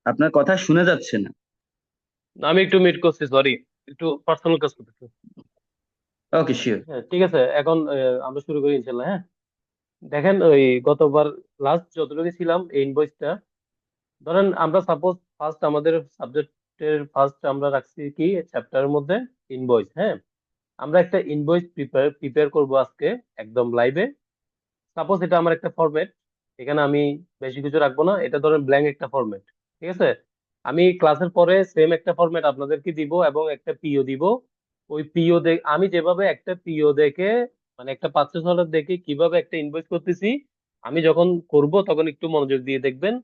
আপনার কথা শোনা যাচ্ছে না। না, আমি একটু মিট করছি, সরি। একটু পার্সোনাল কাজ করতেছি। ওকে, শিওর। হ্যাঁ, ঠিক আছে। এখন আমরা শুরু করি ইনশাল্লাহ। হ্যাঁ, দেখেন ওই গতবার লাস্ট যতটুকু ছিলাম এই ইনভয়েসটা, ধরেন আমরা সাপোজ ফার্স্ট আমাদের সাবজেক্টের ফার্স্ট আমরা রাখছি কি চ্যাপ্টারের মধ্যে ইনভয়েস। হ্যাঁ, আমরা একটা ইনভয়েস প্রিপেয়ার করব আজকে একদম লাইভে। সাপোজ এটা আমার একটা ফরম্যাট, এখানে আমি বেশি কিছু রাখবো না, এটা ধরেন ব্ল্যাঙ্ক একটা ফরম্যাট। ঠিক আছে, আমি ক্লাসের পরে সেম একটা ফরম্যাট আপনাদেরকে দিব এবং একটা পিও দিব। ওই পিও আমি যেভাবে একটা পিও দেখে, মানে একটা পার্চেস অর্ডার দেখে কিভাবে একটা ইনভয়েস করতেছি, আমি যখন করব তখন একটু মনোযোগ দিয়ে দেখবেন।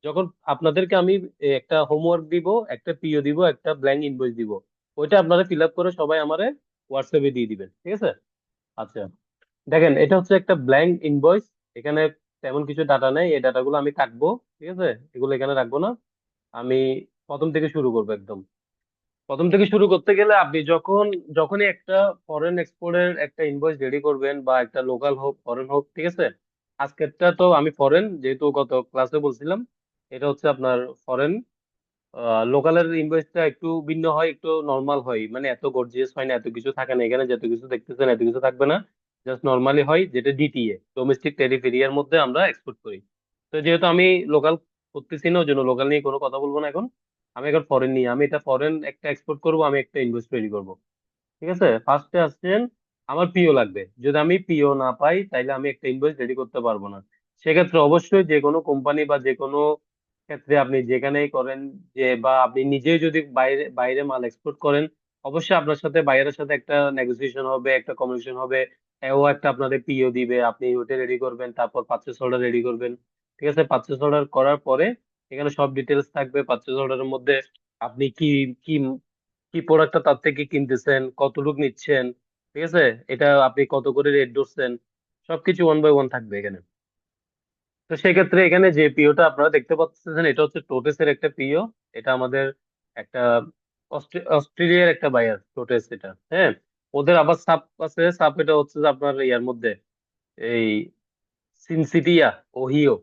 যখন আপনাদেরকে আমি একটা হোমওয়ার্ক দিব, একটা পিও দিব, একটা ব্ল্যাঙ্ক ইনভয়েস দিব, ওইটা আপনারা ফিল আপ করে সবাই আমারে হোয়াটসঅ্যাপে দিয়ে দিবেন। ঠিক আছে? আচ্ছা, দেখেন এটা হচ্ছে একটা ব্ল্যাঙ্ক ইনভয়েস। এখানে তেমন কিছু ডাটা নেই, এই ডাটাগুলো আমি কাটবো। ঠিক আছে, এগুলো এখানে রাখবো না। আমি প্রথম থেকে শুরু করবো একদম। প্রথম থেকে শুরু করতে গেলে আপনি যখনই একটা ফরেন এক্সপোর্টের একটা ইনভয়েস রেডি করবেন, বা একটা লোকাল হোক ফরেন হোক, ঠিক আছে। আজকেরটা তো আমি ফরেন, যেহেতু গত ক্লাসে বলছিলাম, এটা হচ্ছে আপনার ফরেন। লোকালের ইনভয়েসটা একটু ভিন্ন হয়, একটু নর্মাল হয়, মানে এত গর্জিয়াস হয় না, এত কিছু থাকে না এখানে, যত কিছু দেখতেছেন এত কিছু থাকবে না। জাস্ট নর্মালি হয়, যেটা ডিটিএ, ডোমেস্টিক টেরিফ এরিয়ার মধ্যে আমরা এক্সপোর্ট করি। তো যেহেতু আমি লোকাল করতেছি না, ওই জন্য লোকাল নিয়ে কোনো কথা বলবো না এখন। আমি এখন ফরেন নিয়ে, আমি এটা ফরেন একটা এক্সপোর্ট করবো, আমি একটা ইনভয়েস তৈরি করবো। ঠিক আছে, ফার্স্টে আসছেন, আমার পিও লাগবে। যদি আমি পিও না পাই তাইলে আমি একটা ইনভয়েস রেডি করতে পারবো না। সেক্ষেত্রে অবশ্যই যে কোনো কোম্পানি বা যে কোনো ক্ষেত্রে আপনি যেখানেই করেন, যে বা আপনি নিজেই যদি বাইরে বাইরে মাল এক্সপোর্ট করেন, অবশ্যই আপনার সাথে বাইরের সাথে একটা নেগোসিয়েশন হবে, একটা কমিউনিকেশন হবে। ও একটা আপনাদের পিও দিবে, আপনি ওটা রেডি করবেন, তারপর পারচেস অর্ডার রেডি করবেন। ঠিক আছে, পারচেস অর্ডার করার পরে এখানে সব ডিটেলস থাকবে পারচেস অর্ডারের মধ্যে। আপনি কি কি কি প্রোডাক্টটা তার থেকে কিনতেছেন, কতটুকু নিচ্ছেন, ঠিক আছে, এটা আপনি কত করে রেট ধরছেন, সবকিছু ওয়ান বাই ওয়ান থাকবে এখানে। তো সেক্ষেত্রে এখানে যে পিওটা আপনারা দেখতে পাচ্ছেন, এটা হচ্ছে টোটেসের একটা পিও। এটা আমাদের একটা অস্ট্রেলিয়ার একটা বায়ার টোটেস এটা। হ্যাঁ, ওদের আবার সাপ আছে, সাপ এটা হচ্ছে যে আপনার ইয়ার মধ্যে, এই সিনসিটিয়া, ওহিও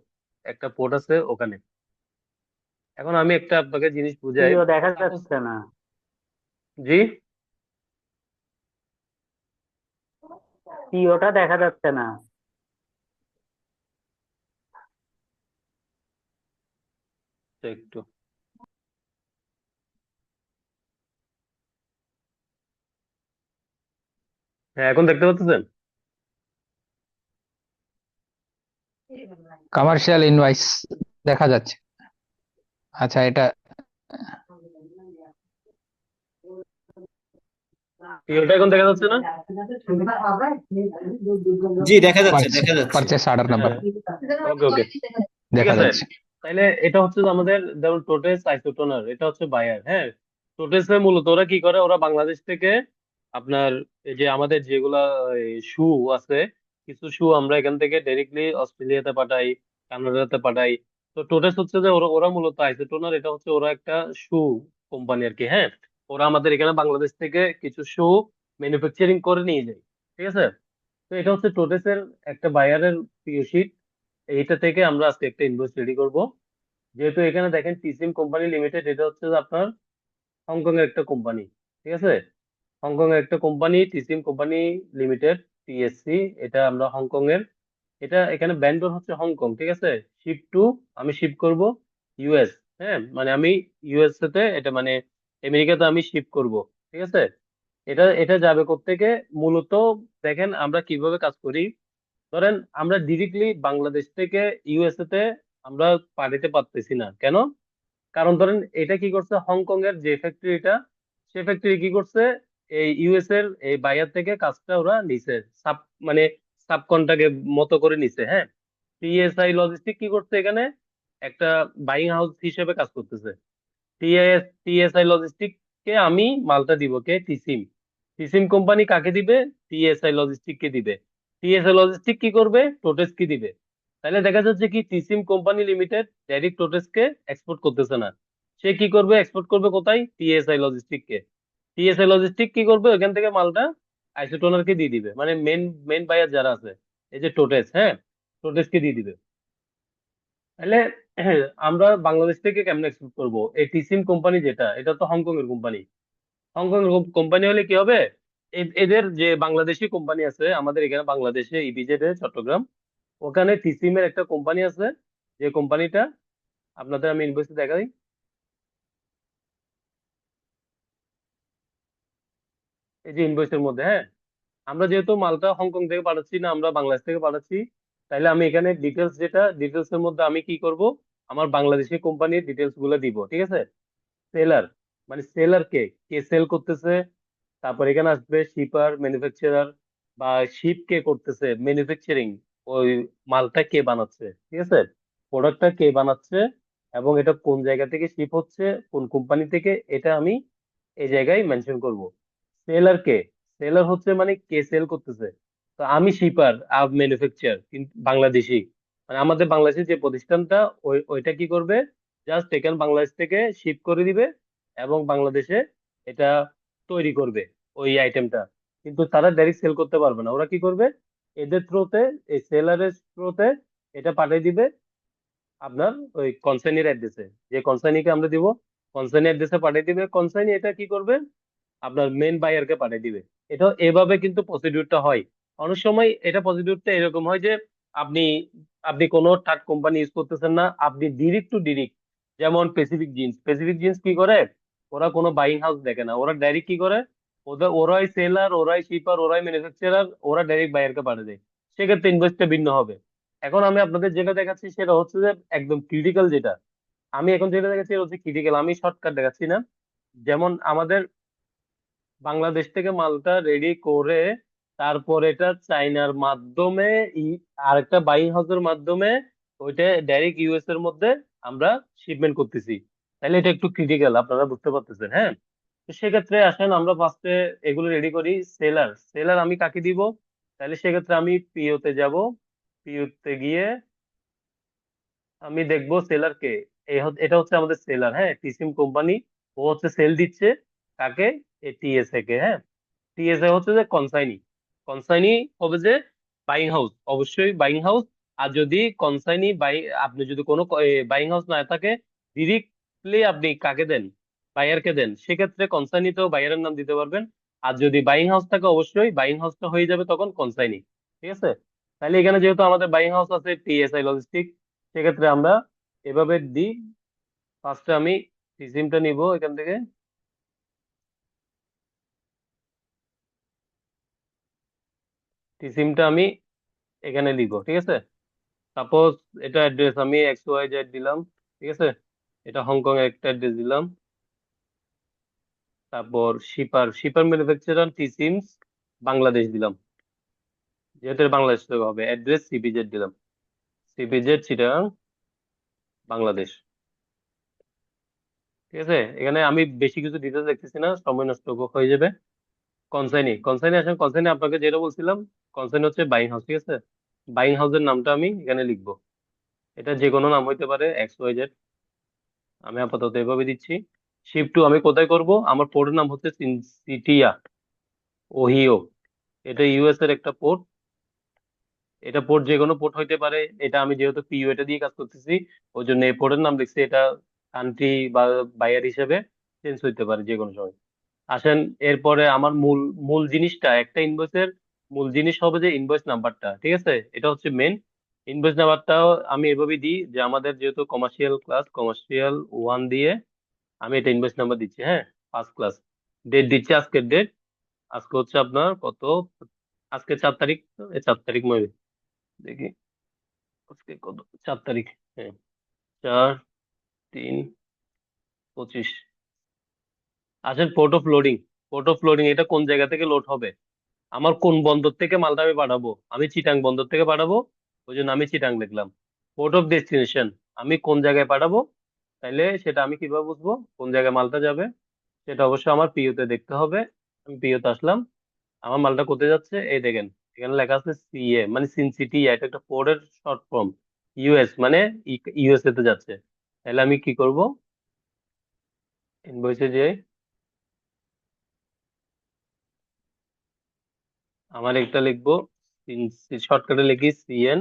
একটা পোর্ট আছে ওখানে। এখন আমি একটা আপনাকে জিনিস বুঝাই। প্রিয় দেখা সাপোজ, যাচ্ছে না। জি, প্রিয়টা দেখা যাচ্ছে না। তো একটু, হ্যাঁ এখন দেখতে পাচ্ছেন? কমার্শিয়াল ইনভয়েস দেখা যাচ্ছে। আচ্ছা, এটা পিওটা এখন দেখা যাচ্ছে না? জি, দেখা যাচ্ছে, পারচেস দেখা যাচ্ছে। পারচেস অর্ডার নাম্বার হ্যাঁ, ওকে ওকে, ঠিক দেখা আছে। যাচ্ছে। তাইলে এটা হচ্ছে যে আমাদের যেমন টোটেস আইসোটোনার, এটা হচ্ছে বায়ার। হ্যাঁ, টোটেসে মূলত ওরা কি করে, ওরা বাংলাদেশ থেকে আপনার এই যে আমাদের যেগুলা শু আছে, কিছু শু আমরা এখান থেকে ডাইরেক্টলি অস্ট্রেলিয়াতে পাঠাই, কানাডাতে পাঠাই। তো টোটেস হচ্ছে যে ওরা ওরা মূলত আইসোটোনার, এটা হচ্ছে ওরা একটা শু কোম্পানি আর কি। হ্যাঁ, ওরা আমাদের এখানে বাংলাদেশ থেকে কিছু শু ম্যানুফ্যাকচারিং করে নিয়ে যায়। ঠিক আছে, তো এটা হচ্ছে টোটেসের একটা বায়ারের পিও শিট। এইটা থেকে আমরা আজকে একটা ইনভয়েস রেডি করব। যেহেতু এখানে দেখেন টিসিএম কোম্পানি লিমিটেড, এটা হচ্ছে যে আপনার হংকং এর একটা কোম্পানি। ঠিক আছে, হংকং এর একটা company, TCM company limited, TSC. এটা আমরা হংকং এর, এটা এখানে ব্যান্ডর হচ্ছে হংকং। ঠিক আছে, শিপ টু, আমি শিপ করব ইউএস। হ্যাঁ, মানে আমি ইউএসএ তে, এটা মানে আমেরিকাতে আমি শিপ করব। ঠিক আছে, এটা এটা যাবে কোত্থেকে মূলত, দেখেন আমরা কিভাবে কাজ করি। ধরেন আমরা ডিরেক্টলি বাংলাদেশ থেকে ইউএসএ তে আমরা পাঠাতে পারতেছি না কেন? কারণ ধরেন এটা কি করছে, হংকং এর যে ফ্যাক্টরিটা, সে ফ্যাক্টরি কি করছে, এই ইউএস এর এই বায়ার থেকে কাজটা ওরা নিছে, সাব মানে সাব কন্ট্রাক্টের মতো করে নিছে। হ্যাঁ, টিএসআই লজিস্টিক কি করছে এখানে, একটা বাইং হাউস হিসেবে কাজ করতেছে। টিএসআই লজিস্টিক কে আমি মালটা দিব, কে টিসিম, টিসিম কোম্পানি কাকে দিবে, টিএসআই লজিস্টিক কে দিবে। টিএসআই লজিস্টিক কি করবে, টোটেস কি দিবে। তাহলে দেখা যাচ্ছে কি টিসিম কোম্পানি লিমিটেড ডাইরেক্ট টোটেস কে এক্সপোর্ট করতেছে না। সে কি করবে, এক্সপোর্ট করবে কোথায়, টিএসআই লজিস্টিক কে। টিএসআই লজিস্টিক কি করবে, ওখান থেকে মালটা আইসোটোনার কে দিয়ে দিবে, মানে মেন মেন বায়ার যারা আছে, এই যে টোটেস। হ্যাঁ, টোটেস কে দিয়ে দিবে। তাহলে হ্যাঁ, আমরা বাংলাদেশ থেকে কেমনে এক্সপোর্ট করবো? এই টিসিম কোম্পানি যেটা, এটা তো হংকং এর কোম্পানি। হংকং এর কোম্পানি হলে কি হবে? এদের যে বাংলাদেশি কোম্পানি আছে আমাদের এখানে বাংলাদেশে, ইপিজেড এ চট্টগ্রাম, ওখানে টিসিম এর একটা কোম্পানি আছে, যে কোম্পানিটা আপনাদের আমি ইনভয়েসে দেখাই। এই যে ইনভয়েসের মধ্যে, হ্যাঁ, আমরা যেহেতু মালটা হংকং থেকে পাঠাচ্ছি না, আমরা বাংলাদেশ থেকে পাঠাচ্ছি, তাইলে আমি এখানে ডিটেলস, যেটা ডিটেলস এর মধ্যে আমি কি করব, আমার বাংলাদেশি কোম্পানির ডিটেলস গুলো দিব, ঠিক আছে? সেলার, মানে সেলার কে, কে সেল করতেছে, তারপর এখানে আসবে শিপার, ম্যানুফ্যাকচারার, বা শিপ কে করতেছে, ম্যানুফ্যাকচারিং, ওই মালটা কে বানাচ্ছে, ঠিক আছে, প্রোডাক্টটা কে বানাচ্ছে, এবং এটা কোন জায়গা থেকে শিপ হচ্ছে, কোন কোম্পানি থেকে, এটা আমি এই জায়গায় মেনশন করব। সেলার কে, সেলার হচ্ছে মানে কে সেল করতেছে। তো আমি শিপার আর ম্যানুফ্যাকচার কিন্তু বাংলাদেশি, মানে আমাদের বাংলাদেশের যে প্রতিষ্ঠানটা, ওইটা কি করবে, জাস্ট এখানে বাংলাদেশ থেকে শিপ করে দিবে এবং বাংলাদেশে এটা তৈরি করবে ওই আইটেমটা। কিন্তু তারা ডাইরেক্ট সেল করতে পারবে না, ওরা কি করবে, এদের থ্রুতে, এই সেলারের থ্রুতে এটা পাঠিয়ে দিবে আপনার ওই কনসাইনির অ্যাড্রেসে, যে কনসাইনিকে আমরা দিব, কনসাইনি অ্যাড্রেসে পাঠিয়ে দিবে, কনসাইনি এটা কি করবে, আপনার মেন বায়ারকে পাঠিয়ে দিবে। এটা এভাবে কিন্তু প্রসিডিউরটা হয়। অনেক সময় এটা প্রসিডিউরটা এরকম হয় যে আপনি আপনি কোনো থার্ড কোম্পানি ইউজ করতেছেন না, আপনি ডিরেক্ট টু ডিরেক্ট, যেমন প্যাসিফিক জিন্স কি করে, ওরা কোনো বাইং হাউস দেখে না, ওরা ডাইরেক্ট কি করে, ওরাই সেলার, ওরাই শিপার, ওরাই ম্যানুফ্যাকচারার, ওরা ডাইরেক্ট বায়ারকে পাঠিয়ে দেয়। সেক্ষেত্রে ইনভয়েসটা ভিন্ন হবে। এখন আমি আপনাদের যেটা দেখাচ্ছি সেটা হচ্ছে যে একদম ক্রিটিক্যাল যেটা, আমি এখন যেটা দেখাচ্ছি এটা হচ্ছে ক্রিটিক্যাল, আমি শর্টকাট দেখাচ্ছি না। যেমন আমাদের বাংলাদেশ থেকে মালটা রেডি করে, তারপর এটা চাইনার মাধ্যমে, আরেকটা বাইং হাউসের মাধ্যমে ওইটা ডাইরেক্ট ইউএস এর মধ্যে আমরা শিপমেন্ট করতেছি। তাহলে এটা একটু ক্রিটিক্যাল, আপনারা বুঝতে পারতেছেন, হ্যাঁ? তো সেক্ষেত্রে আসেন আমরা ফার্স্টে এগুলো রেডি করি। সেলার, সেলার আমি কাকে দিব? তাহলে সেক্ষেত্রে আমি পিও তে যাব। পিও তে গিয়ে আমি দেখবো সেলার কে। এটা হচ্ছে আমাদের সেলার, হ্যাঁ, টিসিম কোম্পানি। ও হচ্ছে সেল দিচ্ছে কাকে? টিএসএ কে, হ্যাঁ। টিএসএ হচ্ছে যে কনসাইনি, কনসাইনি হবে যে বাইং হাউস, অবশ্যই বাইং হাউস। আর যদি কনসাইনি বাই, আপনি যদি কোনো বাইং হাউস না থাকে, ডিরেক্টলি আপনি কাকে দেন, বায়ারকে দেন, সেক্ষেত্রে কনসাইনিতেও বায়ারের নাম দিতে পারবেন। আর যদি বাইং হাউস থাকে, অবশ্যই বাইং হাউসটা হয়ে যাবে তখন কনসাইনি, ঠিক আছে? তাহলে এখানে যেহেতু আমাদের বাইং হাউস আছে টিএসআই লজিস্টিক, সেক্ষেত্রে আমরা এভাবে দিই। ফার্স্টে আমি টিসিমটা নিব এখান থেকে, টিসিমটা আমি এখানে লিখবো, ঠিক আছে? সাপোজ এটা অ্যাড্রেস আমি XYZ দিলাম, ঠিক আছে? এটা হংকং এর একটা অ্যাড্রেস দিলাম। তারপর শিপার, শিপার ম্যানুফ্যাকচারার টিসিমস বাংলাদেশ দিলাম, যেহেতু এটা বাংলাদেশ থেকে হবে। অ্যাড্রেস সিপিজেড দিলাম, সিপিজেড চিটাগাং, বাংলাদেশ, ঠিক আছে? এখানে আমি বেশি কিছু ডিটেলস দেখতেছি না, সময় নষ্ট হয়ে যাবে। কনসাইনি, কনসাইনি আসেন, কনসাইনি আপনাকে যেটা বলছিলাম, কনসাইনি হচ্ছে বাইং হাউস, ঠিক আছে? বাইং হাউসের নামটা আমি এখানে লিখবো। এটা যে কোনো নাম হইতে পারে, XYZ। আমি আপাতত এভাবে দিচ্ছি। শিপ টু আমি কোথায় করব? আমার পোর্টের নাম হচ্ছে সিনসিটিয়া, ওহিও। এটা ইউএস এর একটা পোর্ট। এটা পোর্ট যে কোনো পোর্ট হইতে পারে, এটা আমি যেহেতু পিইউ এটা দিয়ে কাজ করতেছি, ওই জন্য এই পোর্টের নাম লিখছি। এটা কান্ট্রি বা বায়ার হিসেবে চেঞ্জ হইতে পারে যে কোনো সময়। আসেন, এরপরে আমার মূল মূল জিনিসটা, একটা ইনভয়েসের মূল জিনিস হবে যে ইনভয়েস নাম্বারটা, ঠিক আছে? এটা হচ্ছে মেন। ইনভয়েস নাম্বারটাও আমি এভাবে দিই যে আমাদের যেহেতু কমার্শিয়াল ক্লাস, কমার্শিয়াল 1 দিয়ে আমি এটা ইনভয়েস নাম্বার দিচ্ছি, হ্যাঁ। First class. ডেট দিচ্ছি আজকের ডেট। আজকে হচ্ছে আপনার কত, আজকে 4 তারিখ, 4 তারিখ মনে, দেখি আজকে কত, 4 তারিখ, হ্যাঁ, 4/3/25। আসেন port of loading, port of loading এটা কোন জায়গা থেকে লোড হবে, আমার কোন বন্দর থেকে মালটা আমি পাঠাবো, আমি চিটাং বন্দর থেকে পাঠাবো, ওই জন্য আমি চিটাং লিখলাম। পোর্ট অফ ডেস্টিনেশন, আমি কোন জায়গায় পাঠাবো, তাইলে সেটা আমি কিভাবে বুঝবো কোন জায়গায় মালটা যাবে? সেটা অবশ্যই আমার পিওতে দেখতে হবে। আমি পিওতে আসলাম, আমার মালটা কোথায় যাচ্ছে, এই দেখেন এখানে লেখা আছে সিএ, মানে সিনসিটিয়া, এটা একটা কোডের শর্ট ফর্ম। ইউএস মানে ইউএসএ তে যাচ্ছে। তাহলে আমি কি করব, ইনভয়েসে যাই, আমার একটা লিখবো, শর্টকাটে লিখি সিএন,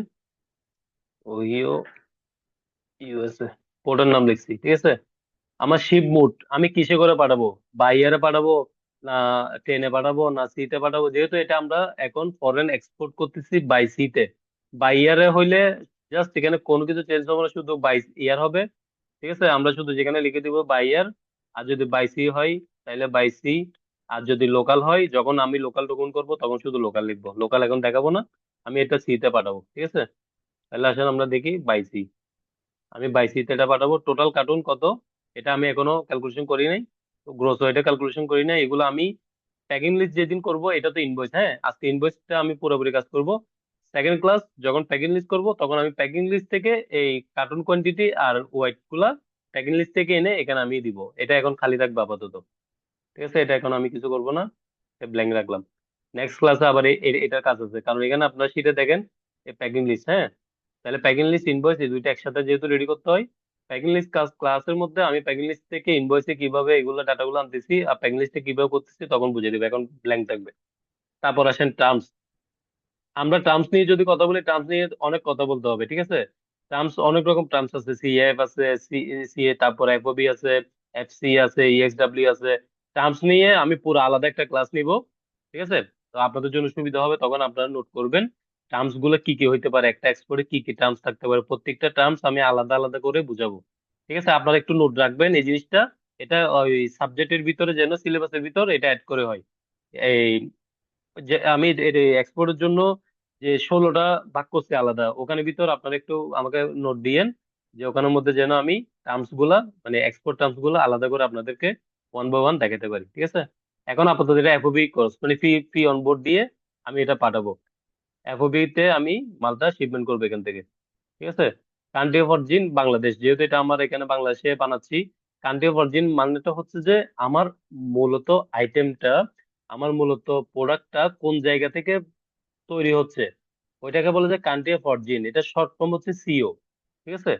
ওহিও, ইউএসএ, পোর্টের নাম লিখছি, ঠিক আছে। আমার শিপ মোড আমি কিসে করে পাঠাবো? বাই এয়ারে পাঠাবো, না ট্রেনে পাঠাবো, না সিতে পাঠাবো? যেহেতু এটা আমরা এখন ফরেন এক্সপোর্ট করতেছি বাই সিতে, বাই এয়ারে হইলে জাস্ট এখানে কোনো কিছু চেঞ্জ হবে না, শুধু বাই ইয়ার হবে, ঠিক আছে। আমরা শুধু যেখানে লিখে দিব বাই এয়ার, আর যদি বাই সি হয় তাহলে বাই সি, আর যদি লোকাল হয়, যখন আমি লোকাল টুকুন করবো তখন শুধু লোকাল লিখবো, লোকাল এখন দেখাবো না, আমি এটা সিতে পাঠাবো, ঠিক আছে। তাহলে আসলে আমরা দেখি বাই সি, আমি বাই সি তে এটা পাঠাবো। টোটাল কার্টুন কত, এটা আমি এখনো ক্যালকুলেশন করি নাই, তো গ্রোস ওয়েটে ক্যালকুলেশন করি নাই, এগুলো আমি প্যাকিং লিস্ট যেদিন করব, এটা তো ইনভয়েস, হ্যাঁ আজকে ইনভয়েসটা আমি পুরোপুরি কাজ করব। সেকেন্ড ক্লাস যখন প্যাকিং লিস্ট করব তখন আমি প্যাকিং লিস্ট থেকে এই কার্টুন কোয়ান্টিটি আর ওয়েট গুলা প্যাকিং লিস্ট থেকে এনে এখানে আমি দিব, এটা এখন খালি রাখবো আপাতত, ঠিক আছে। এটা এখন আমি কিছু করব না, ব্ল্যাঙ্ক রাখলাম। নেক্সট ক্লাসে আবার এটার কাজ আছে, কারণ এখানে আপনার শিটে দেখেন এই প্যাকিং লিস্ট, হ্যাঁ। তাহলে প্যাকিং লিস্ট ইনভয়েস এই দুইটা একসাথে যেহেতু রেডি করতে হয়, প্যাকিং লিস্ট ক্লাসের মধ্যে আমি প্যাকিং লিস্ট থেকে ইনভয়েসে কিভাবে এগুলো ডাটাগুলো আনতেছি আর প্যাকিং লিস্টে কিভাবে করতেছি তখন বুঝিয়ে দেবে, এখন ব্ল্যাঙ্ক থাকবে। তারপর আসেন টার্মস। আমরা টার্মস নিয়ে যদি কথা বলি, টার্মস নিয়ে অনেক কথা বলতে হবে, ঠিক আছে। টার্মস অনেক রকম টার্মস আছে, সিএফ আছে, সিএ, তারপর এফওবি আছে, এফসি আছে, ইএক্সডব্লিউ আছে। টার্মস নিয়ে আমি পুরো আলাদা একটা ক্লাস নিব, ঠিক আছে। তো আপনাদের জন্য সুবিধা হবে, তখন আপনারা নোট করবেন টার্মস গুলো কি কি হইতে পারে, একটা এক্সপোর্টে কি কি টার্মস থাকতে পারে, প্রত্যেকটা টার্মস আমি আলাদা আলাদা করে বুঝাবো, ঠিক আছে। আপনারা একটু নোট রাখবেন এই জিনিসটা, এটা ওই সাবজেক্টের ভিতরে যেন সিলেবাসের ভিতর এটা অ্যাড করে হয়। এই যে আমি এক্সপোর্টের জন্য যে 16টা ভাগ করছি আলাদা, ওখানে ভিতর আপনারা একটু আমাকে নোট দিয়েন, যে ওখানের মধ্যে যেন আমি টার্মস গুলা, মানে এক্সপোর্ট টার্মস গুলা আলাদা করে আপনাদেরকে ওয়ান বাই ওয়ান দেখাতে পারি, ঠিক আছে। এখন আপাতত এটা এফওবি কোর্স, মানে ফি ফি অনবোর্ড দিয়ে আমি এটা পাঠাবো। এফওবি তে আমি মালটা শিপমেন্ট করবো এখান থেকে, ঠিক আছে। কান্ট্রি অফ অরিজিন বাংলাদেশ, যেহেতু এটা আমার এখানে বাংলাদেশে বানাচ্ছি। কান্ট্রি অফ অরিজিন মানেটা হচ্ছে যে আমার মূলত আইটেমটা, আমার মূলত প্রোডাক্টটা কোন জায়গা থেকে তৈরি হচ্ছে, ওইটাকে বলে যে কান্ট্রি অফ অরিজিন, এটা শর্ট ফর্ম হচ্ছে সিও, ঠিক আছে।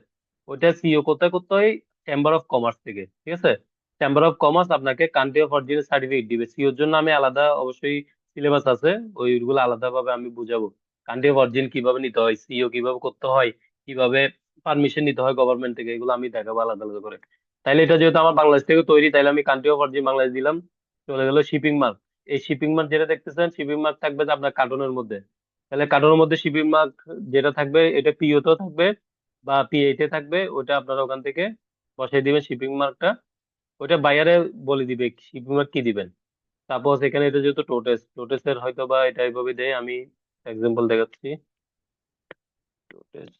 ওইটা সিও কোথায় করতে হয়? চেম্বার অফ কমার্স থেকে, ঠিক আছে। চেম্বার অফ কমার্স আপনাকে কান্ট্রি অফ অরিজিনের সার্টিফিকেট দিবে, সিওর জন্য আমি আলাদা অবশ্যই সিলেবাস আছে, ওইগুলো আলাদাভাবে আমি বুঝাবো। কান্ট্রি অফ অরিজিন কিভাবে নিতে হয়, সিও কিভাবে করতে হয়, কিভাবে পারমিশন নিতে হয় গভর্নমেন্ট থেকে, এগুলো আমি দেখাবো আলাদা আলাদা করে। তাইলে এটা যেহেতু আমার বাংলাদেশ থেকে তৈরি, তাইলে আমি কান্ট্রি অফ অরিজিন বাংলাদেশ দিলাম। চলে গেল শিপিং মার্ক। এই শিপিং মার্ক যেটা দেখতেছেন, শিপিং মার্ক থাকবে যে আপনার কার্টুনের মধ্যে, তাহলে কার্টুনের মধ্যে শিপিং মার্ক যেটা থাকবে এটা পিও তেও থাকবে বা পি8 এ থাকবে, ওটা আপনারা ওখান থেকে বসাই দিবেন শিপিং মার্কটা। ওটা বাইরে বলে দিবে শিপিং মার্ক কি দিবেন। সাপোজ এখানে এটা যেহেতু টোটেস, টোটেসের হয়তো বা এটা এইভাবে দেয়, আমি এক্সাম্পল দেখাচ্ছি। টোটেস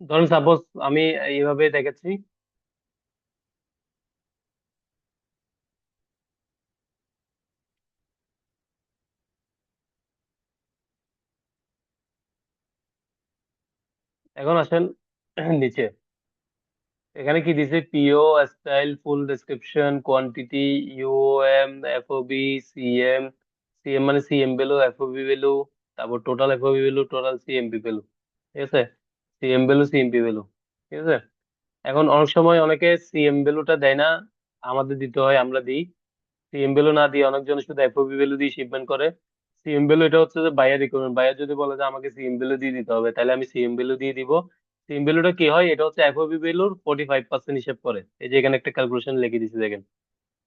ধরুন সাপোজ আমি এইভাবে দেখাচ্ছি। এখন আসেন নিচে, এখানে কি দিছে? PO, style, full description, quantity, UM, FOB, CM, CM মানে সিএম ভ্যালু, এফওবি ভ্যালু, তারপর total FOB value, total CMP value, ঠিক আছে। সিএম ভ্যালু, সিএমপি ভ্যালু, ঠিক আছে। এখন অনেক সময় অনেকে সিএম ভ্যালুটা দেয় না, আমাদের দিতে হয়, আমরা দিই। সিএম ভ্যালু না দিয়ে অনেকজন শুধু এফওবি ভ্যালু দিয়ে শিপমেন্ট করে। সিএম ভ্যালু এটা হচ্ছে যে বায়ার রিকোয়ারমেন্ট, বায়ার যদি বলে যে আমাকে সিএম ভ্যালু দিয়ে দিতে হবে, তাহলে আমি সিএম ভ্যালু দিয়ে দিব। সিএম ভ্যালুটা কি হয়? এটা হচ্ছে এফওবি ভ্যালুর 45% হিসেব করে, এই যে এখানে একটা ক্যালকুলেশন লিখে দিচ্ছি দেখেন।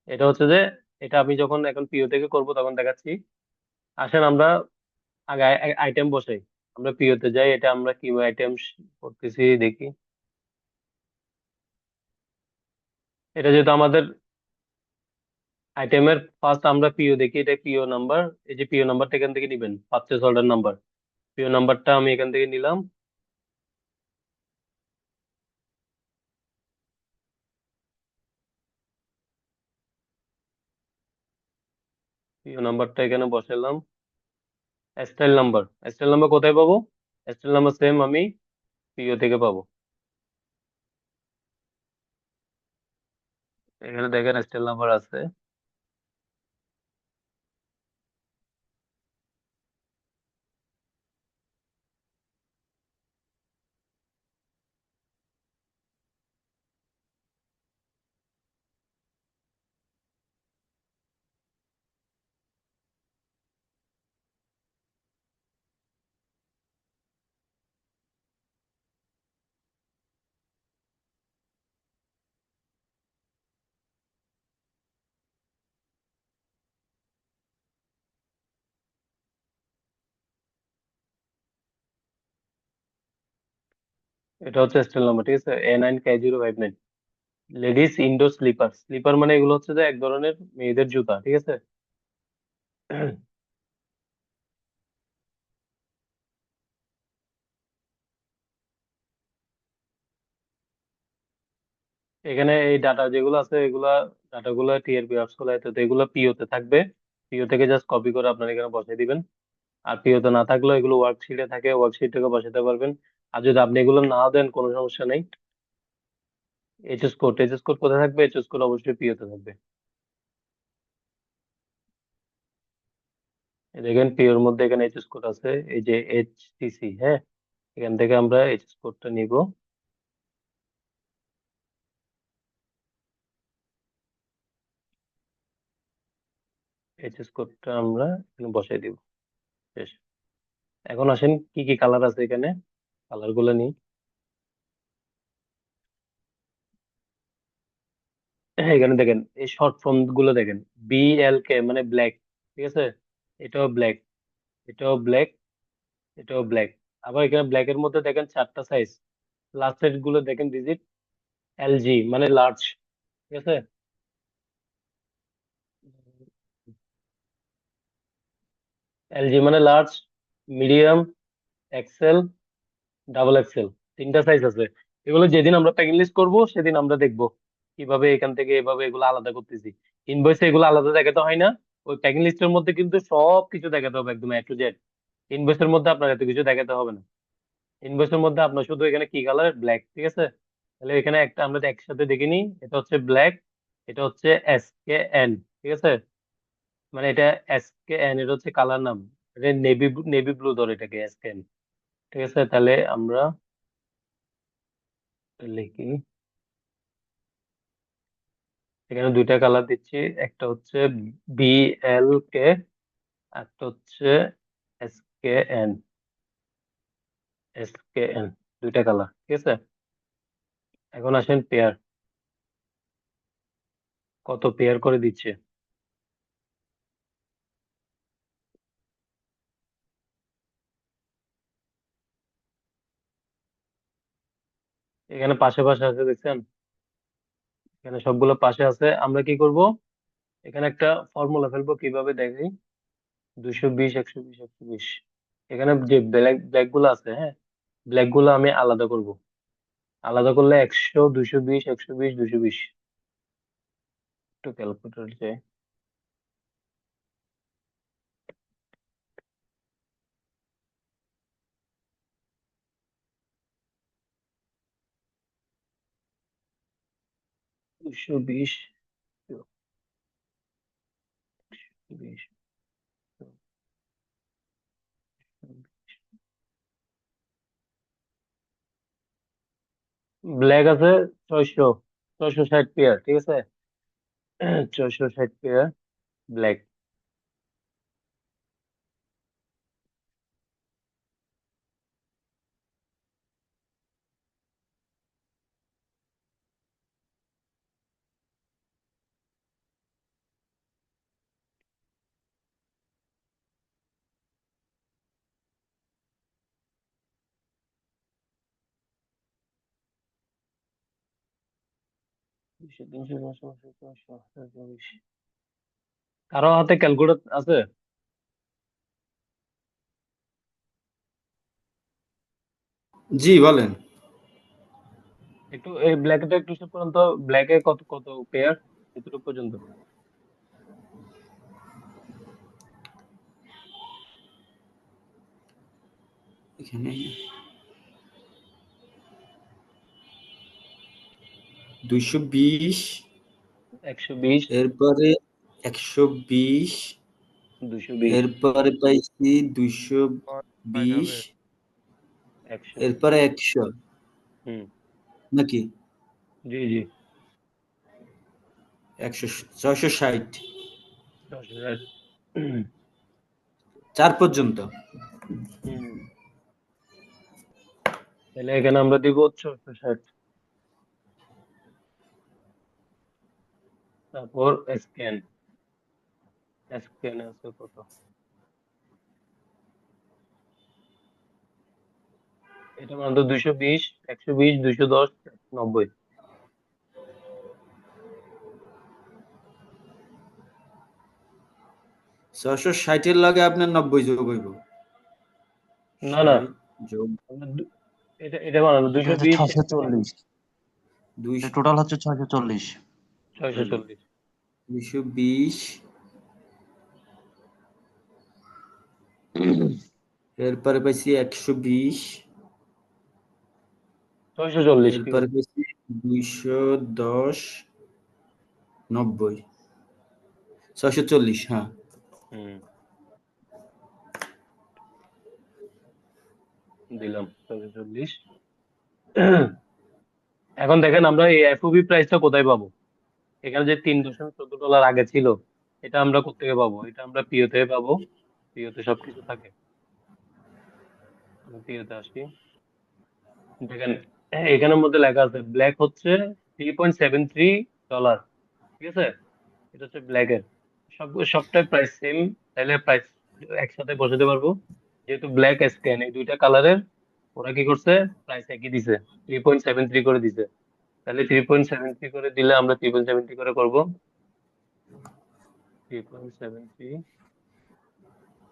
এটা হচ্ছে যে, এটা আমি যখন এখন পিও থেকে করব তখন দেখাচ্ছি। আসেন আমরা আগে আইটেম বসাই, আমরা পিও তে যাই, এটা আমরা কি আইটেম করতেছি দেখি। এটা যেহেতু আমাদের আইটেমের ফার্স্ট, আমরা পিও দেখি, এটা পিও নাম্বার, এই যে পিও নাম্বারটা এখান থেকে নিবেন, পারচেজ অর্ডার নাম্বার, পিও নাম্বারটা আমি এখান থেকে নিলাম। পিও নাম্বারটা এখানে বসালাম। স্টাইল নাম্বার, স্টাইল নাম্বার কোথায় পাবো? স্টাইল নাম্বার সেম আমি পিও থেকে পাবো। এখানে দেখেন স্টেল নাম্বার আছে। এটা হচ্ছে স্টেল নাম্বার, ঠিক আছে, A9K059। Ladies indoor sleeper, sleeper মানে এগুলো হচ্ছে যে এক ধরনের মেয়েদের জুতা, ঠিক আছে। এখানে এই ডাটা যেগুলো আছে এগুলা ডাটাগুলো টিআরপি আসলে তো এগুলো পিওতে থাকবে। পিও থেকে জাস্ট কপি করে আপনার এখানে বসাই দিবেন। আর পিওতে না থাকলেও এগুলো ওয়ার্কশিটে থাকে, ওয়ার্কশিট থেকে বসাতে পারবেন। আর যদি আপনি এগুলো না দেন কোনো সমস্যা নেই। এইচএস কোড কোথায় থাকবে? এইচএস কোড অবশ্যই পিওতে থাকবে। এই দেখেন পিওর মধ্যে এখানে এইচএস কোড আছে, এই যে এইচটিসি, হ্যাঁ। এখান থেকে আমরা এইচএস কোডটা নিব। এইচএস কোডটা আমরা এখানে বসাই দিব। শেষ। এখন আসেন কি কি কালার আছে এখানে, কালার গুলো নিই। হ্যাঁ, এখানে দেখেন এই শর্ট ফর্ম গুলো দেখেন। BLK মানে ব্ল্যাক, ঠিক আছে। এটাও ব্ল্যাক, এটাও ব্ল্যাক, এটাও ব্ল্যাক। আবার এখানে ব্ল্যাক এর মধ্যে দেখেন চারটা সাইজ। লাস্টের গুলো দেখেন ডিজিট। LG মানে লার্জ, ঠিক আছে। LG মানে large, medium, XL, double XL. তিনটা সাইজ আছে। এগুলো যেদিন আমরা প্যাকিং লিস্ট করবো সেদিন আমরা দেখবো কিভাবে এখান থেকে এভাবে এগুলো আলাদা করতেছি। ইনভয়েসে এগুলো আলাদা দেখাতে হয় না। ওই প্যাকিং লিস্টের মধ্যে কিন্তু সব কিছু দেখাতে হবে একদম A to Z। ইনভয়েসের মধ্যে আপনার এত কিছু দেখাতে হবে না। ইনভয়েসের মধ্যে আপনার শুধু এখানে কি কালার, ব্ল্যাক, ঠিক আছে। তাহলে এখানে একটা আমরা একসাথে দেখে নিই। এটা হচ্ছে ব্ল্যাক, এটা হচ্ছে SKN, ঠিক আছে। মানে এটা SKN, এটা হচ্ছে কালার নাম। এটা নেভি নেভি ব্লু ধরে এটাকে SKN, ঠিক আছে। তাহলে আমরা লিখি, এখানে দুইটা কালার দিচ্ছি। একটা হচ্ছে BLK, একটা হচ্ছে SKN। SKN, দুইটা কালার, ঠিক আছে। এখন আসেন পেয়ার, কত পেয়ার করে দিচ্ছে। এখানে পাশে পাশে আছে দেখছেন, এখানে সবগুলো পাশে আছে। আমরা কি করব, এখানে একটা ফর্মুলা ফেলবো, কিভাবে দেখি। 220, 120, 120। এখানে যে ব্ল্যাক ব্ল্যাক গুলো আছে, হ্যাঁ, ব্ল্যাক গুলো আমি আলাদা করব। আলাদা করলে 100, 220, 120, 220। একটু ক্যালকুলেটর চাই। 220, 220। ব্ল্যাক আছে 600, 660 পেয়ার, ঠিক আছে। 660 পেয়ার ব্ল্যাক। 200, 300, 400, 500, 600, 720। কারো হাতে ক্যালকুলেটর আছে? জি বলেন। একটু এই ব্ল্যাকটা একটু হিসাব করুন তো, ব্ল্যাকে কত কত পেয়ার, এতটুকু পর্যন্ত। এখানে 220, 120 এরপরে 120, 220 এরপরে পাইছি 220, 100 এরপরে 100 হুম নাকি জি জি 100, 660, 10,000 4 পর্যন্ত। হুম তাহলে এখানে আমরা দিব 660। তারপর স্ক্যান স্ক্যান আছে কত? এটা মাত্র 220, 120, 210, 90। 660 এর লগে আপনার 90 যোগ হইব। না না 60 যোগ আমরা এটা এটা বানানো এটা হচ্ছে 220, 640, 200, টোটাল হচ্ছে 640। 640 220, এরপরে পাইছি 120, 640 ঠিক এরপরে আছে। পাইছি 210, 90, 640। হ্যাঁ, হুম দিলাম 640। এখন দেখেন আমরা এই এফওবি প্রাইসটা কোথায় পাবো? এখানে যে $3.14 আগে ছিল, এটা আমরা কোত্থেকে পাবো? এটা আমরা পিও থেকে পাবো। পিওতে সবকিছু থাকে। আমি পিওতে আসি, দেখেন এখানের মধ্যে লেখা আছে ব্ল্যাক হচ্ছে $3.73। ঠিক আছে, এটা হচ্ছে ব্ল্যাকের। সবটাই প্রাইস সেম, তাহলে প্রাইস একসাথে বসাতে পারবো। যেহেতু ব্ল্যাক স্ক্যান এই দুইটা কালারের, ওরা কি করছে প্রাইস একই দিছে, 3.73 করে দিছে। তাহলে 3.73 করে দিলে আমরা 3.73 করে করবো। 3.73,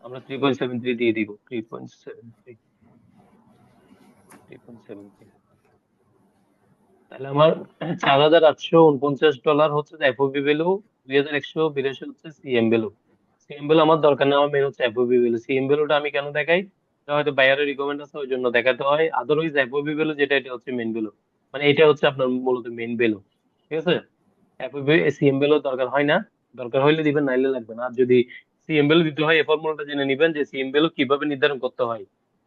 আমরা 3.73 দিয়ে দিব। 3.73 তাহলে আমার $4,849 হচ্ছে এফওবি ভ্যালু, 2,182 হচ্ছে সিএম ভ্যালু। সিএম ভ্যালু আমার দরকার না, আমার মেন হচ্ছে এফওবি ভ্যালু। সিএম ভ্যালুটা আমি কেন দেখাই? এটা হয়তো বায়ারের রিকমেন্ড আছে ওই জন্য দেখাতে হয়, আদারওয়াইজ এফওবি ভ্যালু যেটা এটা হচ্ছে মেন ভ্যালু। মানে এটা হচ্ছে আপনার মূলত মেন ভ্যালু। ঠিক আছে, এফওবি সিএম ভ্যালু দরকার হয় না, দরকার হইলে দিবেন, নাইলে লাগবে না। আর যদি সিএম ভ্যালু দিতে হয়, এই ফর্মুলাটা জেনে নিবেন যে সিএম ভ্যালু কিভাবে নির্ধারণ করতে হয়।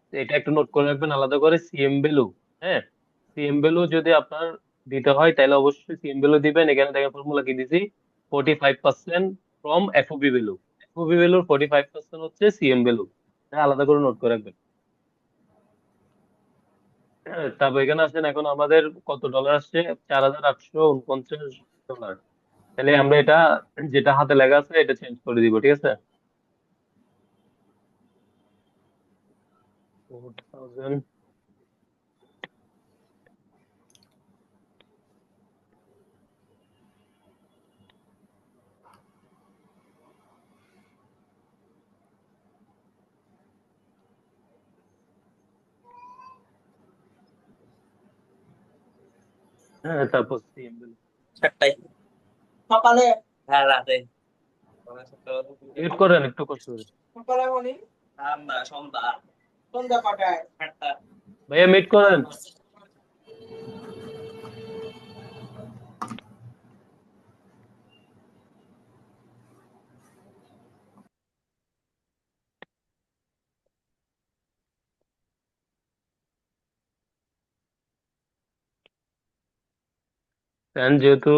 তো এটা একটু নোট করে রাখবেন আলাদা করে, সিএম ভ্যালু। হ্যাঁ, সিএম ভ্যালু যদি আপনার দিতে হয় তাহলে অবশ্যই সিএম ভ্যালু দিবেন। এখানে দেখেন ফর্মুলা কি দিছি, 45% ফ্রম এফওবি ভ্যালু। এফওবি ভ্যালুর 45% হচ্ছে সিএম ভ্যালু। আলাদা করে নোট করে রাখবেন। তারপর এখানে আসেন, এখন আমাদের কত ডলার আসছে? $4,849। তাহলে আমরা এটা, যেটা হাতে লেখা আছে এটা চেঞ্জ করে দিব। ঠিক আছে, 4,000। হ্যাঁ, তারপর সিএম ভ্যালু চারটায় সকালে, হ্যাঁ রাতে, এড করেন একটু কষ্ট করে। সকালে মানে সন্ধ্যা সন্ধ্যা সন্ধ্যা কটায়? 8টা। ভাইয়া মিট করেন। সেন্ট যেহেতু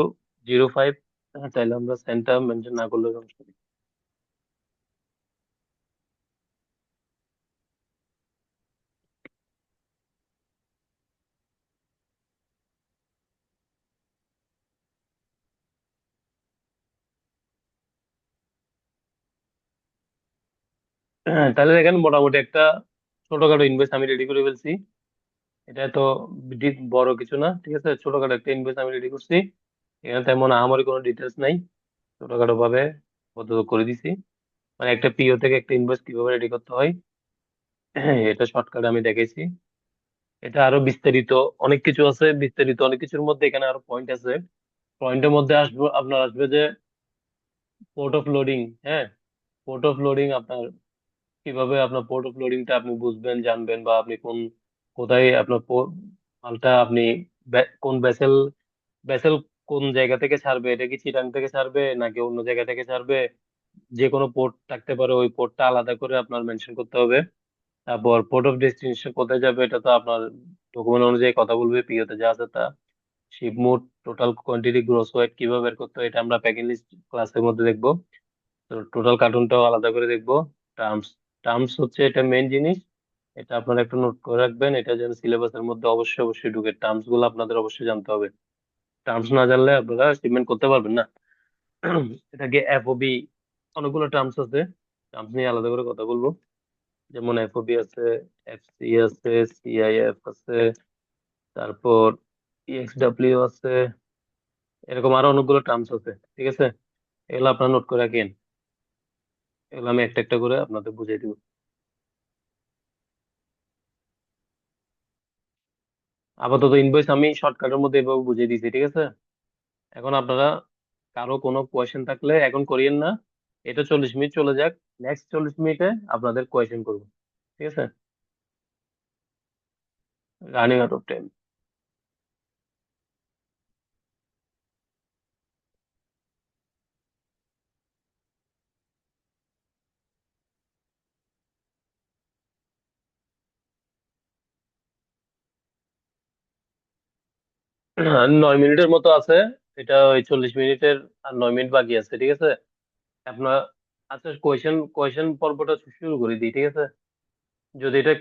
05, তাহলে আমরা সেন্টটা মেনশন না করলে সমস্যা নেই। তাহলে দেখেন মোটামুটি একটা ছোটখাটো ইনভয়েস আমি রেডি করে ফেলছি। এটা তো বড় কিছু না, ঠিক আছে, ছোটখাটো একটা ইনভয়েস আমি রেডি করছি। এখানে তেমন আমারই কোনো ডিটেলস নাই, ছোটখাটো ভাবে আপাতত করে দিছি। মানে একটা পিও থেকে একটা ইনভয়েস কিভাবে রেডি করতে হয়, এটা শর্টকাটে আমি দেখেছি। এটা আরো বিস্তারিত অনেক কিছু আছে, বিস্তারিত অনেক কিছুর মধ্যে এখানে আরো পয়েন্ট আছে। পয়েন্টের মধ্যে আসবো, আপনার আসবে যে পোর্ট অফ লোডিং। হ্যাঁ, পোর্ট অফ লোডিং আপনার কিভাবে, আপনার পোর্ট অফ লোডিংটা আপনি বুঝবেন, জানবেন, বা আপনি কোথায় আপনার মালটা আপনি কোন ভেসেল কোন জায়গা থেকে ছাড়বে, এটা কি চিটাং থেকে ছাড়বে নাকি অন্য জায়গা থেকে ছাড়বে, যে কোনো পোর্ট থাকতে পারে, ওই পোর্টটা আলাদা করে আপনার মেনশন করতে হবে। তারপর পোর্ট অফ ডেস্টিনেশন কোথায় যাবে, এটা তো আপনার ডকুমেন্ট অনুযায়ী কথা বলবে, পিওতে যা আছে তা। Ship mode, total quantity, gross weight কিভাবে বের করতে হয় এটা আমরা প্যাকিং লিস্ট ক্লাসের মধ্যে দেখবো। তো টোটাল কার্টুনটাও আলাদা করে দেখবো। টার্মস, টার্মস হচ্ছে এটা মেইন জিনিস, এটা আপনারা একটু নোট করে রাখবেন, এটা যেন সিলেবাসের মধ্যে অবশ্যই অবশ্যই ঢুকে। টার্মস গুলো আপনাদের অবশ্যই জানতে হবে, টার্মস না জানলে আপনারা শিপমেন্ট করতে পারবেন না। এটাকে এফওবি, অনেকগুলো টার্মস আছে, টার্মস নিয়ে আলাদা করে কথা বলবো। যেমন এফওবি আছে, এফসি আছে, সিআইএফ আছে, তারপর ইএক্সডব্লিউ আছে, এরকম আরো অনেকগুলো টার্মস আছে, ঠিক আছে? এগুলো আপনারা নোট করে রাখেন, এগুলো আমি একটা একটা করে আপনাদের বুঝিয়ে দিব। আপাতত ইনভয়েস আমি শর্টকাটের মধ্যে এভাবে বুঝিয়ে দিয়েছি, ঠিক আছে? এখন আপনারা কারো কোনো কোয়েশ্চেন থাকলে এখন করিয়েন না, এটা 40 মিনিট চলে যাক, নেক্সট 40 মিনিটে আপনাদের কোয়েশ্চেন করবো, ঠিক আছে? Running out of time. হ্যাঁ, 9 মিনিটের মতো আছে, এটা ওই 40 মিনিটের আর 9 মিনিট বাকি আছে, ঠিক আছে? আপনার, আচ্ছা, কোয়েশ্চেন কোয়েশ্চেন পর্বটা শুরু করে দিই, ঠিক আছে? যদি এটা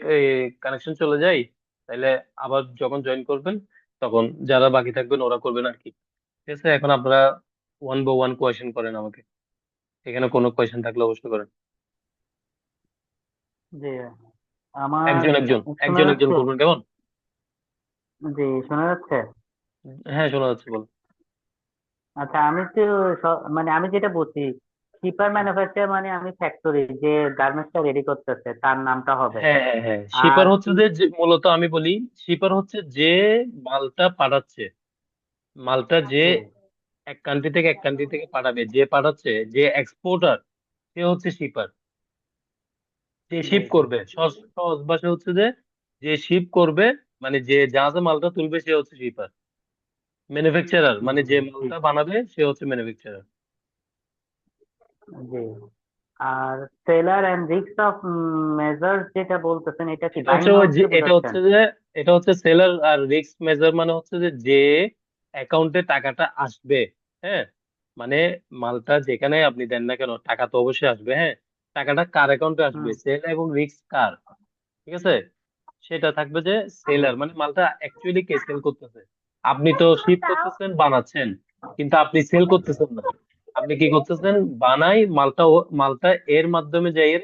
কানেকশন চলে যায়, তাহলে আবার যখন জয়েন করবেন তখন যারা বাকি থাকবেন ওরা করবেন আর কি, ঠিক আছে? এখন আপনারা ওয়ান বাই ওয়ান কোয়েশ্চেন করেন আমাকে, এখানে কোনো কোয়েশ্চেন থাকলে অবশ্যই করেন। জি, আমার একজন একজন শোনা একজন একজন যাচ্ছে? করবেন, কেমন? জি, শোনা যাচ্ছে। হ্যাঁ, শোনা যাচ্ছে, বল। আচ্ছা, আমি তো মানে আমি যেটা বুঝি, শিপার ম্যানুফ্যাকচার মানে আমি ফ্যাক্টরি যে গার্মেন্টসটা রেডি করতেছে তার নামটা হবে। হ্যাঁ হ্যাঁ হ্যাঁ, আর শিপার হচ্ছে মূলত আমি বলি, শিপার হচ্ছে যে মালটা পাঠাচ্ছে, মালটা যে জি, এক কান্ট্রি থেকে এক কান্ট্রি থেকে পাঠাবে, যে পাঠাচ্ছে, যে এক্সপোর্টার, সে হচ্ছে শিপার। যে জি, শিপ করবে, সহজ সহজ ভাষা হচ্ছে যে শিপ করবে, মানে যে জাহাজে মালটা তুলবে সে হচ্ছে শিপার। ম্যানুফ্যাকচারার মানে যে জি, মালটা বানাবে সে হচ্ছে ম্যানুফ্যাকচারার। জি। আর seller and risk of measures যেটা বলতেছেন, এটা কি এটা হচ্ছে বাইং ওই যে হাউসকে এটা বোঝাচ্ছেন? হচ্ছে যে এটা হচ্ছে সেলার আর রিস্ক মেজার, মানে হচ্ছে যে অ্যাকাউন্টে টাকাটা আসবে, হ্যাঁ, মানে মালটা যেখানে আপনি দেন না কেন টাকা তো অবশ্যই আসবে, হ্যাঁ, টাকাটা কার অ্যাকাউন্টে আসবে, হুম, সেল এবং রিস্ক কার, ঠিক আছে? সেটা থাকবে যে জি, সেলার, মানে মালটা অ্যাকচুয়ালি কে সেল করতেছে। আপনি তো শিপ করতেছেন, বানাচ্ছেন, কিন্তু আপনি সেল করতেছেন না। আপনি কি করতেছেন, বানাই মালটা, মালটা এর মাধ্যমে যাইয়ে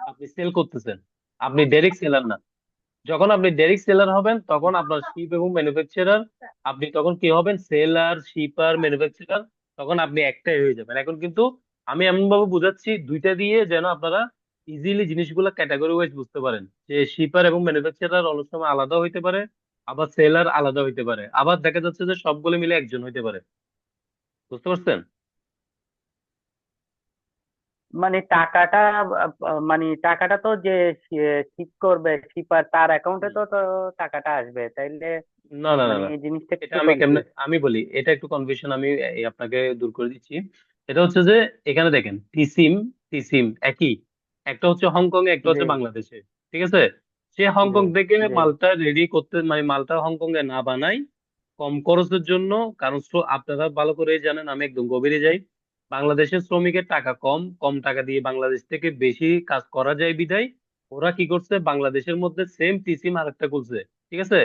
আপনি সেল করতেছেন, আপনি ডাইরেক্ট সেলার না। যখন আপনি ডাইরেক্ট সেলার হবেন তখন আপনার শিপ এবং ম্যানুফ্যাকচারার, আপনি তখন কি হবেন, সেলার, শিপার, ম্যানুফ্যাকচারার, তখন আপনি একটাই হয়ে যাবেন। এখন কিন্তু আমি এমন ভাবে বুঝাচ্ছি দুইটা দিয়ে যেন আপনারা ইজিলি জিনিসগুলো ক্যাটাগরি ওয়াইজ বুঝতে পারেন, যে শিপার এবং ম্যানুফ্যাকচারার অনেক সময় আলাদা হইতে পারে, আবার সেলার আলাদা হইতে পারে, আবার দেখা যাচ্ছে যে সবগুলো মিলে একজন হইতে পারে। বুঝতে পারছেন? মানে টাকাটা মানে টাকাটা তো যে শিপ করবে শিপার তার অ্যাকাউন্টে হুম। তো টাকাটা আসবে তাইলে। না না না মানে না, এই জিনিসটা এটা একটু আমি কেমনে কনফিউজ। আমি বলি, এটা একটু কনফিউশন, আমি আপনাকে দূর করে দিচ্ছি। এটা হচ্ছে যে এখানে দেখেন টিসিম, টিসিম একই, একটা হচ্ছে হংকং এ, একটা জি, হচ্ছে বাংলাদেশে, ঠিক আছে? সে জি, হংকং থেকে জি, মালটা রেডি করতে, মানে মালটা হংকং এ না বানাই কম খরচের জন্য, কারণ আপনারা ভালো করে জানেন, আমি একদম গভীরে যাই, বাংলাদেশের শ্রমিকের টাকা কম, কম টাকা দিয়ে বাংলাদেশ থেকে বেশি কাজ করা যায় বিধায় ওরা কি করছে, বাংলাদেশের মধ্যে সেম টিসিম আরেকটা খুলছে, ঠিক আছে?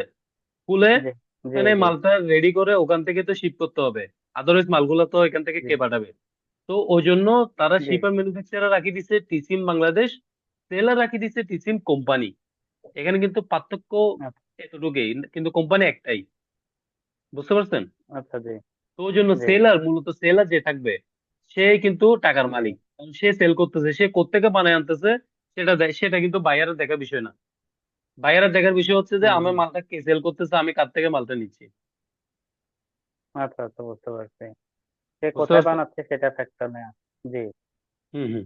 খুলে জি, জি, এখানে জি, মালটা রেডি করে ওখান থেকে তো শিপ করতে হবে, আদারওয়াইজ মালগুলো তো এখান থেকে জি, কে পাঠাবে? তো ওই জন্য তারা জি, শিপার ম্যানুফ্যাকচারার রাখি দিছে টিসিম বাংলাদেশ, সেলার রাখি দিছে টিসিম কোম্পানি। এখানে কিন্তু পার্থক্য এতটুকুই, কিন্তু কোম্পানি একটাই। বুঝতে পারছেন? আচ্ছা, জি, তো ওই জন্য জি, সেলার, মূলত সেলার যে থাকবে সে কিন্তু টাকার জি, মালিক, কারণ সে সেল করতেছে, সে কোত্থেকে বানায় আনতেছে সেটা কিন্তু বাইরের দেখার বিষয় না। বাইরের দেখার বিষয় হচ্ছে যে হুম, আমার মালটা কে সেল করতেছে, আমি কার থেকে মালটা নিচ্ছি। আচ্ছা, আচ্ছা, বুঝতে পারছি। সে বুঝতে কোথায় পারছেন? বানাচ্ছে সেটা ফ্যাক্টর নেই। জি, হম হম।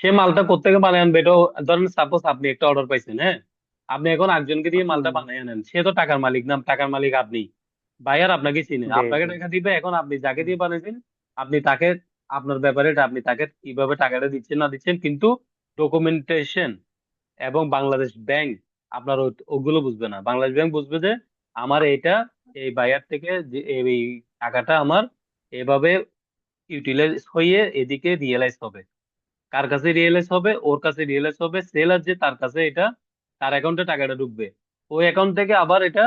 সে মালটা কোত্থেকে বানায় আনবে, এটাও ধরেন সাপোজ আপনি একটা অর্ডার পাইছেন, হ্যাঁ, আপনি এখন একজনকে দিয়ে মালটা হুম, বানায় আনেন, সে তো টাকার মালিক না, টাকার মালিক আপনি। বায়ার আপনাকে চিনে, জি আপনাকে জি টাকা দিবে। এখন আপনি যাকে দিয়ে বানাইছেন, আপনি তাকে, আপনার ব্যাপারে এটা, আপনি তাকে কিভাবে টাকাটা দিচ্ছেন না দিচ্ছেন, কিন্তু ডকুমেন্টেশন এবং বাংলাদেশ ব্যাংক আপনার ওগুলো বুঝবে না। বাংলাদেশ ব্যাংক বুঝবে যে আমার এটা এই বায়ার থেকে যে এই টাকাটা আমার এভাবে ইউটিলাইজ হয়ে এদিকে রিয়েলাইজ হবে। কার কাছে রিয়েলাইজ হবে? ওর কাছে রিয়েলাইজ হবে। সেলার যে, তার কাছে এটা, তার অ্যাকাউন্টে টাকাটা ঢুকবে। ওই অ্যাকাউন্ট থেকে আবার এটা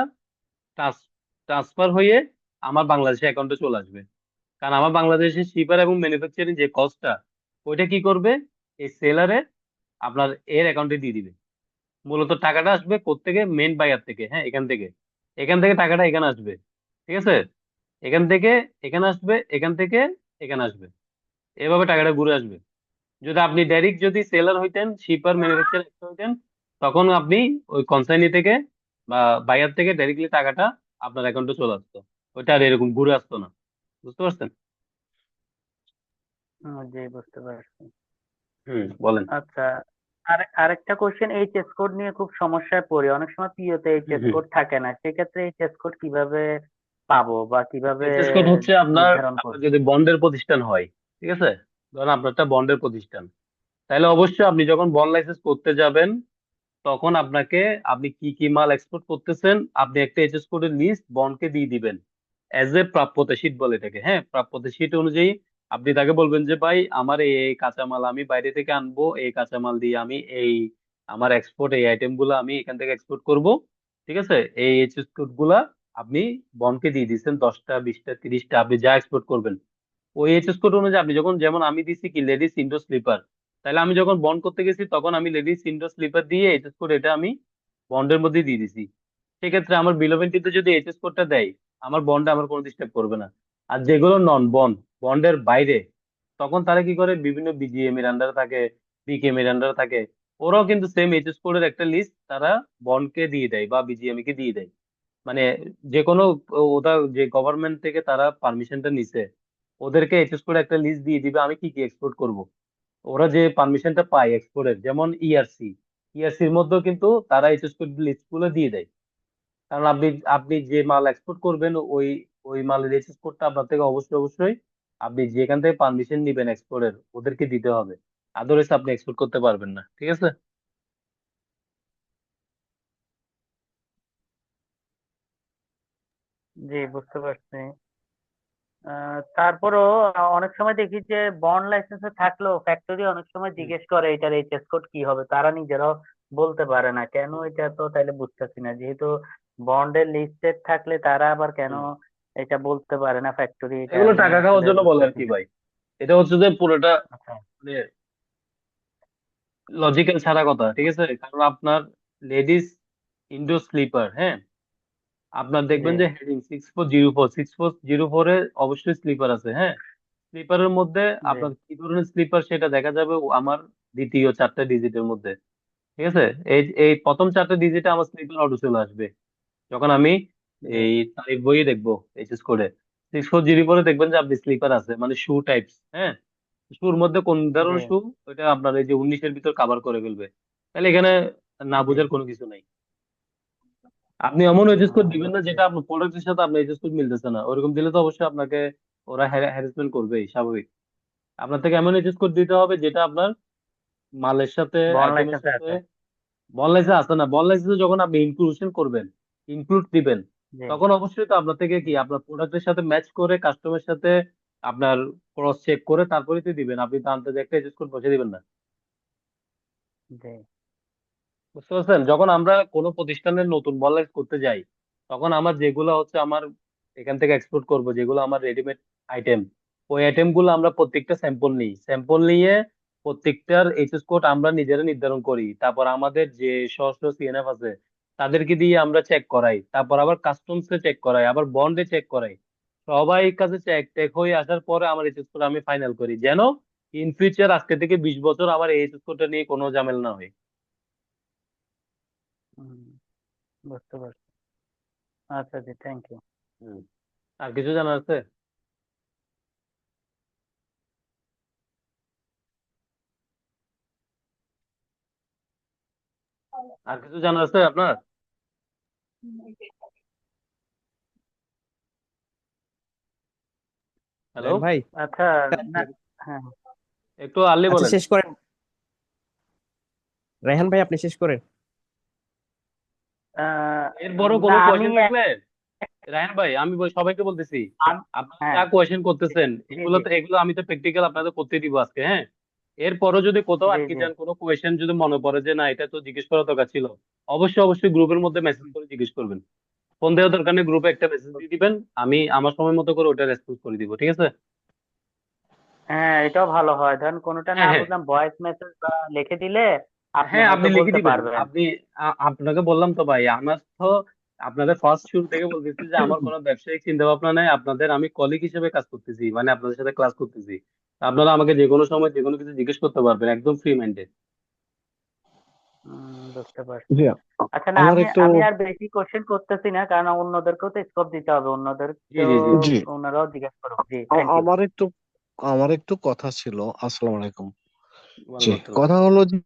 ট্রান্সফার হয়ে আমার বাংলাদেশের অ্যাকাউন্টে চলে আসবে। কারণ আমার বাংলাদেশের শিপার এবং ম্যানুফ্যাকচারিং যে কস্টটা, ওইটা কি করবে, এই সেলারে আপনার এর অ্যাকাউন্টে দিয়ে দিবে। মূলত টাকাটা আসবে কোত্থেকে? মেন বায়ার থেকে। হ্যাঁ, এখান থেকে টাকাটা এখানে আসবে। ঠিক আছে, এখান থেকে এখানে আসবে, এখান থেকে এখানে আসবে, এভাবে টাকাটা ঘুরে আসবে। যদি আপনি ডাইরেক্ট যদি সেলার হইতেন, শিপার ম্যানুফ্যাকচার হইতেন, তখন আপনি ওই কনসাইনি থেকে বা বায়ার থেকে ডাইরেক্টলি টাকাটা আপনার অ্যাকাউন্টে চলে আসতো। ওইটা আর এরকম ঘুরে আসতো না। বুঝতে পারছেন? জি বুঝতে পারছি। বলেন। আচ্ছা, আরেকটা কোশ্চেন, এইচএস কোড নিয়ে খুব সমস্যায় পড়ি। অনেক সময় পিওতে এইচএস কোড থাকে না, সেক্ষেত্রে এইচএস কোড কিভাবে পাবো বা কিভাবে এইচএস কোড হচ্ছে আপনার, নির্ধারণ আপনার করবো? যদি বন্ডের প্রতিষ্ঠান হয়, ঠিক আছে, ধরেন আপনার একটা বন্ডের প্রতিষ্ঠান, তাহলে অবশ্যই আপনি যখন বন্ড লাইসেন্স করতে যাবেন, তখন আপনাকে, আপনি কি কি মাল এক্সপোর্ট করতেছেন, আপনি একটা এইচএস কোডের লিস্ট বন্ডকে দিয়ে দিবেন। অ্যাজ এ প্রাপ্যতা শীট বলে এটাকে। হ্যাঁ, প্রাপ্যতা শীট অনুযায়ী আপনি তাকে বলবেন যে ভাই, আমার এই এই কাঁচামাল আমি বাইরে থেকে আনবো, এই কাঁচামাল দিয়ে আমি এই আমার এক্সপোর্ট, এই আইটেম গুলো আমি এখান থেকে এক্সপোর্ট করব। ঠিক আছে, এই এইচএস কোড গুলা আপনি বন্ডকে দিয়ে দিচ্ছেন, 10টা 20টা 30টা, আপনি যা এক্সপোর্ট করবেন ওই এইচএস কোড অনুযায়ী আপনি যখন, যেমন আমি দিছি কি লেডিস ইনডোর স্লিপার, তাহলে আমি যখন বন্ড করতে গেছি তখন আমি লেডিস ইনডোর স্লিপার দিয়ে এইচএস কোড এটা আমি বন্ডের মধ্যে দিয়ে দিছি। সেক্ষেত্রে আমার বিল অফ এন্ট্রিতে যদি এইচএস কোডটা দেয়, আমার বন্ডে আমার কোনো ডিস্টার্ব করবে না। আর যেগুলো নন বন্ড, বন্ডের বাইরে, তখন তারা কি করে, বিভিন্ন বিজিএম এর আন্ডারে থাকে, বিকেএম এর আন্ডারে থাকে, ওরাও কিন্তু সেম এইচএস কোডের একটা লিস্ট তারা বন্ডকে দিয়ে দেয় বা বিজিএম কে দিয়ে দেয়। মানে যে কোনো, ওটা যে গভর্নমেন্ট থেকে তারা পারমিশনটা নিছে, ওদেরকে এইচএস কোড একটা লিস্ট দিয়ে দিবে আমি কি কি এক্সপোর্ট করব। ওরা যে পারমিশনটা পায় এক্সপোর্টের, যেমন ইআরসির মধ্যেও কিন্তু তারা এইচএস কোড লিস্ট গুলো দিয়ে দেয়। কারণ আপনি আপনি যে মাল এক্সপোর্ট করবেন, ওই ওই মালের এইচএস কোডটা আপনার থেকে অবশ্যই অবশ্যই আপনি যেখান থেকে পারমিশন নিবেন এক্সপোর্টের, ওদেরকে দিতে হবে। আদারওয়াইজ আপনি এক্সপোর্ট করতে পারবেন না। ঠিক আছে। জি বুঝতে পারছি। তারপরও অনেক সময় দেখি যে বন্ড লাইসেন্সে থাকলেও ফ্যাক্টরি অনেক সময় হুম। জিজ্ঞেস করে এটার এইচএস কোড কি হবে, তারা নিজেরাও বলতে পারে না কেন। এটা তো তাইলে বুঝতেছি না, যেহেতু বন্ডের লিস্টেড থাকলে তারা আবার কেন হুম। এটা বলতে পারে না ফ্যাক্টরি, এটা এগুলো আমি টাকা খাওয়ার আসলে জন্য বলে আর বুঝতেছি কি না। ভাই। এটা হচ্ছে যে পুরোটা আচ্ছা মানে লজিক্যাল ছাড়া কথা। ঠিক আছে, কারণ আপনার লেডিস ইনডোর স্লিপার, হ্যাঁ, আপনার জি দেখবেন যে হেডিং 6404 এ অবশ্যই স্লিপার আছে। হ্যাঁ, স্লিপারের মধ্যে জি আপনার কি ধরনের স্লিপার সেটা দেখা যাবে আমার দ্বিতীয় 4টা ডিজিটের মধ্যে। ঠিক আছে, এই এই প্রথম 4টা ডিজিটে আমার স্লিপার অটো চলে আসবে যখন আমি জি এই তারিখ বইয়ে দেখবো এইচএস করে। 6404 এ দেখবেন যে আপনি স্লিপার আছে, মানে শু টাইপস। হ্যাঁ, শুর মধ্যে কোন জি ধরনের শু, ওইটা আপনার এই যে 19-এর ভিতর কভার করে ফেলবে। তাহলে এখানে না জি বোঝার কোনো কিছু নাই। আপনি এমন এইচএস কোড দিবেন না বুঝছি। যেটা আপনার প্রোডাক্টের সাথে আপনার এইচএস কোড মিলতেছে না, ওরকম দিলে তো অবশ্যই আপনাকে ওরা হ্যারাসমেন্ট করবেই, স্বাভাবিক। আপনার থেকে এমন এইচএস কোড দিতে হবে যেটা আপনার মালের সাথে, বন্ড আইটেমের লাইসেন্সে সাথে। আছে। বল লাইসেন্স আছে না, বল লাইসেন্সে যখন আপনি ইনক্লুশন করবেন, ইনক্লুড দিবেন, জি তখন অবশ্যই তো আপনার থেকে কি আপনার প্রোডাক্টের সাথে ম্যাচ করে, কাস্টমের সাথে আপনার ক্রস চেক করে তারপরেই তো দিবেন। আপনি তো আনতে যে একটা এইচএস কোড বসে দিবেন না। জি বুঝতে পারছেন? যখন আমরা কোনো প্রতিষ্ঠানের নতুন বল লাইসেন্স করতে যাই, তখন আমার যেগুলো হচ্ছে আমার এখান থেকে এক্সপোর্ট করব, যেগুলো আমার রেডিমেড আইটেম, ওই আইটেম গুলো আমরা প্রত্যেকটা স্যাম্পল নিই। স্যাম্পল নিয়ে প্রত্যেকটার এইচএস কোড আমরা নিজেরা নির্ধারণ করি। তারপর আমাদের যে সশস্ত্র সিএনএফ আছে, তাদেরকে দিয়ে আমরা চেক করাই। তারপর আবার কাস্টমসে চেক করাই, আবার বন্ডে চেক করাই। সবাই কাছে চেক টেক হয়ে আসার পরে আমার এইচএস কোড আমি ফাইনাল করি, যেন ইন ফিউচার আজকে থেকে 20 বছর আমার এই এইচএস কোডটা নিয়ে কোনো ঝামেলা না হয়। হুম, বুঝতে পারছি। আচ্ছা জি, থ্যাংক ইউ। হুম। আর কিছু জানার আছে? আর কিছু জানার আছে আপনার? হ্যালো, রায়হান ভাই আচ্ছা, না, হ্যাঁ, একটু আর্লি আচ্ছা বলেন। শেষ করেন। রায়হান ভাই আপনি শেষ করেন। এরপরও না কোনো আমি কোয়েশ্চেন থাকলে রায়হান ভাই, আমি সবাইকে বলতেছি, আপনারা হ্যাঁ, যা কোয়েশ্চেন করতেছেন জি এগুলো জি এগুলো আমি তো প্র্যাকটিক্যাল আপনাদের করতে দিব আজকে, হ্যাঁ। এরপরও যদি কোথাও জি আটকে জি যান, কোনো কোয়েশ্চেন যদি মনে পড়ে যে না এটা তো জিজ্ঞেস করা দরকার ছিল, অবশ্যই অবশ্যই গ্রুপের মধ্যে মেসেজ করে জিজ্ঞেস করবেন। ফোন দেওয়ার দরকার নেই, গ্রুপে একটা মেসেজ দিয়ে দিবেন, আমি আমার সময় মতো করে ওটা রেসপন্স করে দিব, ঠিক আছে? হ্যাঁ, এটাও ভালো হয়। ধরেন কোনোটা না হ্যাঁ হ্যাঁ বুঝলাম, ভয়েস মেসেজ বা লিখে দিলে আপনি হ্যাঁ, হয়তো আপনি লিখে বলতে দিবেন। পারবেন। আপনি আপনাকে বললাম তো ভাই, আমার তো আপনাদের ফার্স্ট শুরু থেকে বলতেছি যে আমার কোনো ব্যবসায়িক চিন্তা ভাবনা নাই, আপনাদের আমি কলিগ হিসেবে কাজ করতেছি, মানে আপনাদের সাথে ক্লাস করতেছি। আপনারা আমাকে যে কোনো সময় যে কোনো কিছু জিজ্ঞেস করতে পারবেন, একদম ফ্রি মাইন্ডে। বুঝতে পারছি। জি আচ্ছা, না আমার আমি একটু আমি আর বেশি কোশ্চেন করতেছি না, কারণ অন্যদেরকেও তো স্কোপ দিতে হবে, জি অন্যদেরকেও জি জি। জি ওনারাও জিজ্ঞেস করুন। জি, থ্যাংক ইউ। আমার একটু কথা ছিল। আসসালামু আলাইকুম। জি ওয়ালাইকুম আসসালাম। কথা হলো যে